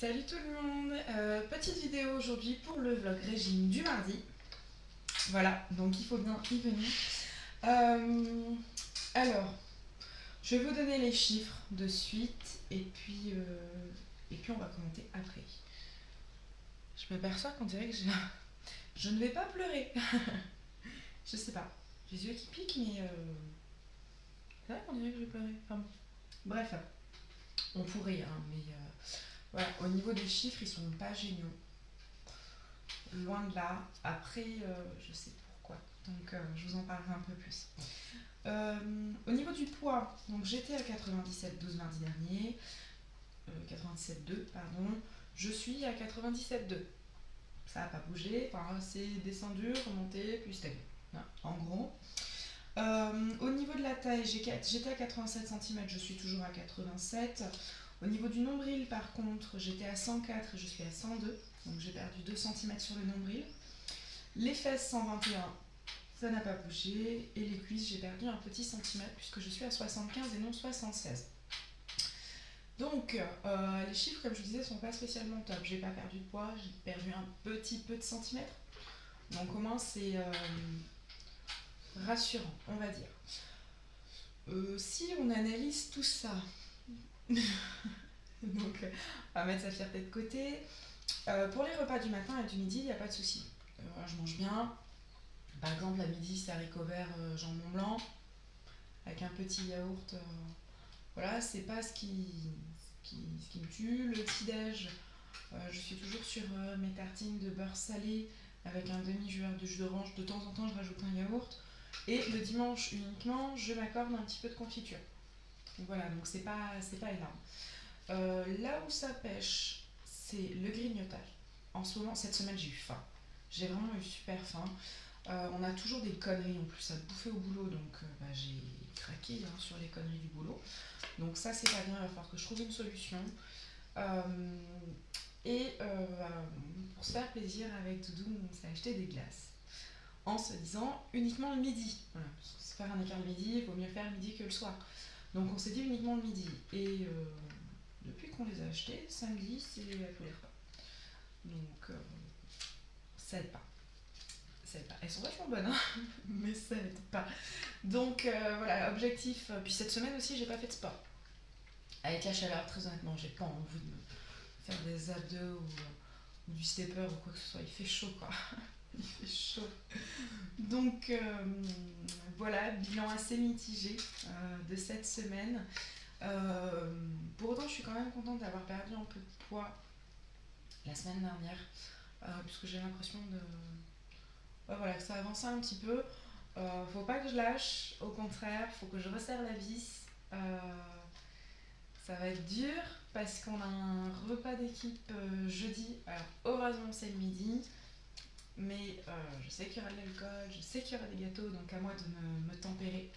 Salut tout le monde, petite vidéo aujourd'hui pour le vlog régime du mardi. Voilà, donc il faut bien y venir. Alors, je vais vous donner les chiffres de suite et puis on va commenter après. Je m'aperçois qu'on dirait que je ne vais pas pleurer. Je sais pas, j'ai les yeux qui piquent mais c'est vrai qu'on dirait que je vais pleurer. Enfin, bon. Bref, on pourrait hein, mais voilà, au niveau des chiffres ils sont pas géniaux. Loin de là. Après, je sais pourquoi. Donc, je vous en parlerai un peu plus. Au niveau du poids, donc j'étais à 97,12 mardi dernier. 97,2, pardon. Je suis à 97,2. Ça n'a pas bougé. Enfin, c'est descendu, remonté, puis stable. Voilà, en gros. Au niveau de la taille, j'étais à 87 cm, je suis toujours à 87. Au niveau du nombril, par contre, j'étais à 104 et je suis à 102. Donc j'ai perdu 2 cm sur le nombril. Les fesses 121, ça n'a pas bougé. Et les cuisses, j'ai perdu un petit centimètre puisque je suis à 75 et non 76. Donc les chiffres, comme je vous disais, sont pas spécialement top. J'ai pas perdu de poids, j'ai perdu un petit peu de centimètres. Donc au moins c'est rassurant, on va dire. Si on analyse tout ça, donc on va mettre sa fierté de côté. Pour les repas du matin et du midi, il n'y a pas de souci. Je mange bien. Par exemple, à midi, c'est haricots verts, jambon blanc, avec un petit yaourt. Voilà, c'est pas ce qui me tue. Le petit-déj, je suis toujours sur mes tartines de beurre salé avec un demi-joueur de jus d'orange. De temps en temps, je rajoute un yaourt. Et le dimanche uniquement, je m'accorde un petit peu de confiture. Donc voilà, donc c'est pas énorme. Là où ça pêche, c'est le grignotage. En ce moment, cette semaine, j'ai eu faim. J'ai vraiment eu super faim. On a toujours des conneries en plus à bouffer au boulot, donc j'ai craqué hein, sur les conneries du boulot. Donc ça, c'est pas bien, il va falloir que je trouve une solution. Pour se faire plaisir avec Doudou, on s'est acheté des glaces. En se disant uniquement le midi. Voilà, parce que se faire un écart le midi, il vaut mieux faire le midi que le soir. Donc on s'est dit uniquement le midi. Et depuis qu'on les a achetés, samedi, c'est à tous les repas. Donc ça aide pas. Elles sont vachement bonnes, hein mais ça aide pas. Donc voilà, objectif. Puis cette semaine aussi, j'ai pas fait de sport. Avec la chaleur, très honnêtement, j'ai pas envie de me faire des abdos ou du stepper ou quoi que ce soit. Il fait chaud, quoi. Il fait chaud. Donc voilà, bilan assez mitigé de cette semaine. Pour autant, je suis quand même contente d'avoir perdu un peu de poids la semaine dernière, puisque j'ai l'impression que ça avance un petit peu. Faut pas que je lâche, au contraire, faut que je resserre la vis. Ça va être dur parce qu'on a un repas d'équipe jeudi. Alors, heureusement, c'est le midi. Mais je sais qu'il y aura de l'alcool, je sais qu'il y aura des gâteaux, donc à moi de me tempérer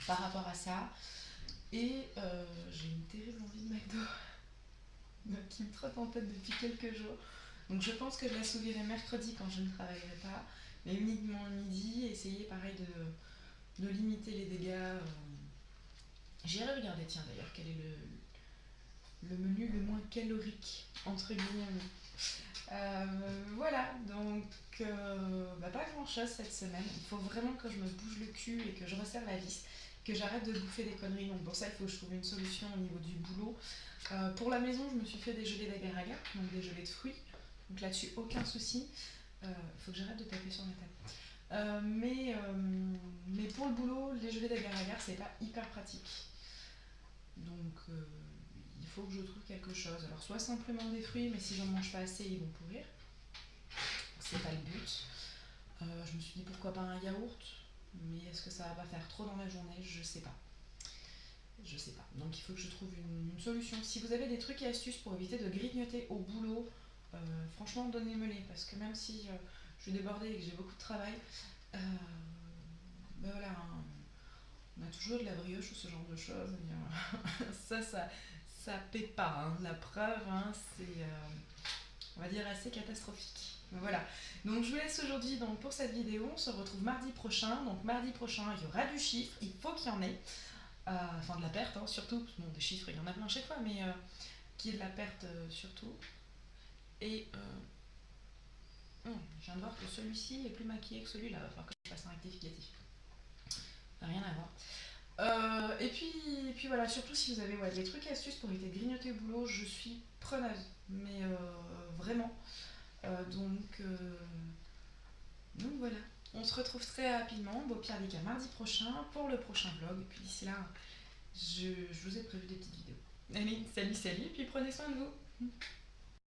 par rapport à ça. Et j'ai une terrible envie de McDo qui me trotte en tête depuis quelques jours. Donc je pense que je l'assouvirai mercredi quand je ne travaillerai pas, mais uniquement le midi, essayer pareil de limiter les dégâts. J'irai regarder, tiens d'ailleurs, quel est le menu le moins calorique, entre guillemets. Voilà, donc pas grand chose cette semaine. Il faut vraiment que je me bouge le cul et que je resserre la vis, que j'arrête de bouffer des conneries. Donc pour ça, il faut que je trouve une solution au niveau du boulot. Pour la maison, je me suis fait des gelées d'agar-agar, donc des gelées de fruits. Donc là-dessus, aucun souci. Faut que j'arrête de taper sur ma table. Mais pour le boulot, les gelées d'agar-agar, c'est pas hyper pratique. Donc il faut que je trouve quelque chose. Alors soit simplement des fruits, mais si j'en mange pas assez, ils vont pourrir. C'est pas le but. Je me suis dit pourquoi pas un yaourt, mais est-ce que ça va pas faire trop dans la journée? Je sais pas. Donc il faut que je trouve une solution. Si vous avez des trucs et astuces pour éviter de grignoter au boulot, franchement donnez-me-les, parce que même si je suis débordée et que j'ai beaucoup de travail, voilà, hein, on a toujours de la brioche ou ce genre de choses. Et, ça paie pas. Hein. La preuve, hein, c'est on va dire assez catastrophique. Voilà. Donc je vous laisse aujourd'hui pour cette vidéo. On se retrouve mardi prochain. Donc mardi prochain, il y aura du chiffre. Il faut qu'il y en ait. Enfin de la perte, hein, surtout. Bon, des chiffres, il y en a plein chaque fois, mais qu'il y ait de la perte surtout. Et je viens de voir que celui-ci est plus maquillé que celui-là, il va falloir que je fasse un rectificatif. Ça n'a rien à voir. Et puis voilà, surtout si vous avez des trucs et astuces pour éviter de grignoter au boulot, je suis preneuse, mais vraiment. Donc voilà, on se retrouve très rapidement, au pire des cas mardi prochain, pour le prochain vlog. Et puis d'ici là, je vous ai prévu des petites vidéos. Allez, salut, et puis prenez soin de vous.